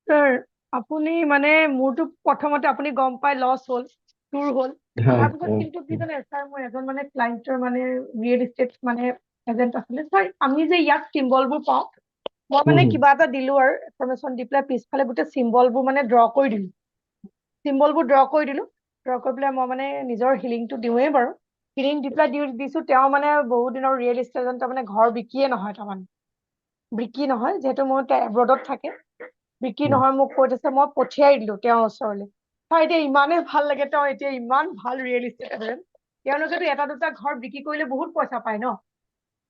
sir আপুনি মানে মোৰতো প্ৰথমতে আপুনি গম পাই লছ হ'ল দূৰ হ'ল হয় তাৰপিছত কিন্তু কি জানে ছাৰ মোৰ এজন মানে ক্লাইণ্টৰ মানে ৰিয়েল এষ্টেট মানে এজেণ্ট আছিলে ছাৰ আমি যে ইয়াত চিম্বলবোৰ পাওঁ মই মানে কিবা এটা দিলো আৰু ইনফৰমেশ্যন দি পেলাই পিছফালে গোটেই চিম্বলবোৰ মানে ড্ৰ কৰি দিলো চিম্বলবোৰ ড্ৰ কৰি দিলো ড্ৰ কৰি পেলাই মই মানে নিজৰ হিলিংটো দিওঁৱেই বাৰু হিলিং দি পেলাই দিছো তেওঁ মানে বহুত দিনৰ ৰিয়েল এষ্টেট এজেণ্ট তাৰমানে ঘৰ বিকিয়ে নহয় তাৰমানে বিক্ৰী নহয় যিহেতু মোৰ এব্ৰডত থাকে বিক্ৰী নহয় মোক কৈ থৈছে মই পঠিয়াই দিলো তেওঁৰ ওচৰলৈ হয় এতিয়া ইমানেই ভাল লাগে তেওঁ এতিয়া ইমান ভাল ৰিয়েল এষ্টেট এজেণ্ট তেওঁলোকেতো এটা দুটা ঘৰ বিক্ৰী কৰিলে বহুত পইচা পায় ন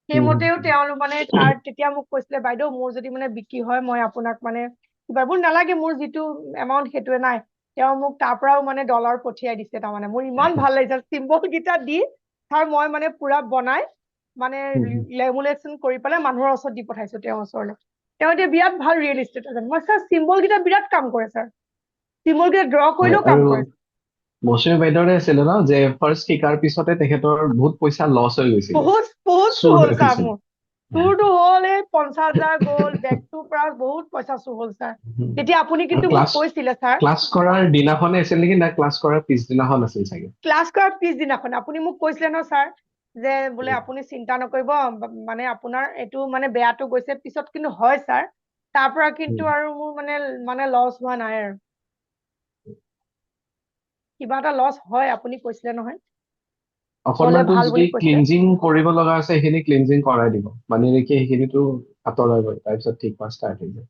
সেইমতেও তেওঁলোক মানে তাৰ তেতিয়া মোক কৈছিলে বাইদেউ মোৰ যদি মানে বিক্ৰী হয় মই আপোনাক মানে কিবাবোৰ নালাগে মোৰ যিটো এমাউণ্ট সেইটোৱে নাই তেওঁ মোক তাৰ পৰাও মানে ডলাৰ পঠিয়াই দিছে তাৰমানে মোৰ ইমান ভাল লাগিছে চিম্বল কেইটা দি তাৰ মই মানে পুৰা বনাই মানে লেমুলেশ্যন কৰি পেলাই মানুহৰ ওচৰত দি পঠাইছো তেওঁৰ ওচৰলৈ তেওঁ এতিয়া বিৰাট ভাল ৰিয়েল এষ্টেট এজেণ্ট মই ছাৰ চিম্বল কেইটা বিৰাট কাম কৰে ছাৰ চিম্বল কেইটা ড্ৰ কৰিলেও আৰু কাম কৰে মৌচুমী বাইদেউৰে আছিলে ন যে ফাৰ্ষ্ট শিকাৰ পিছতে তেখেতৰ বহুত পইচা লছ হৈ গৈছিলে বহুত বহুত চুৰ চুৰ হ'ল হৈ ছাৰ গৈছিল মোৰ চুৰটো হ'ল এই 50,000 গ'ল বেগটোৰ পৰা বহুত পইচা চুৰ হ'ল ছাৰ তেতিয়া আপুনি আৰু কিন্তু মোক ক্লাছ কৈছিলে ছাৰ ক্লাছ কৰাৰ দিনাখনে আছিল নেকি না ক্লাছ কৰাৰ পিছদিনাখন আছিল চাগে ক্লাছ কৰাৰ পিছদিনাখন আপুনি মোক কৈছিলে ন ছাৰ যে বোলে আপুনি চিন্তা নকৰিব মানে আপোনাৰ এইটো মানে বেয়াটো গৈছে পিছত কিন্তু হয় ছাৰ তাৰ পৰা কিন্তু আৰু মোৰ মানে মানে লছ হোৱা নাই আৰু কিবা এটা লছ হয় আপুনি কৈছিলে নহয় হলে অকনমানতো ভাল যদি বুলি কৈছিলে ক্লিনজিং কৰিব লগা আছে সেইখিনি ক্লিনজিং কৰাই দিব মানে নেকি সেইখিনিতো আঁতৰাই গ'ল তাৰপিছত ঠিক হোৱা ষ্টাৰ্ট হৈ যায়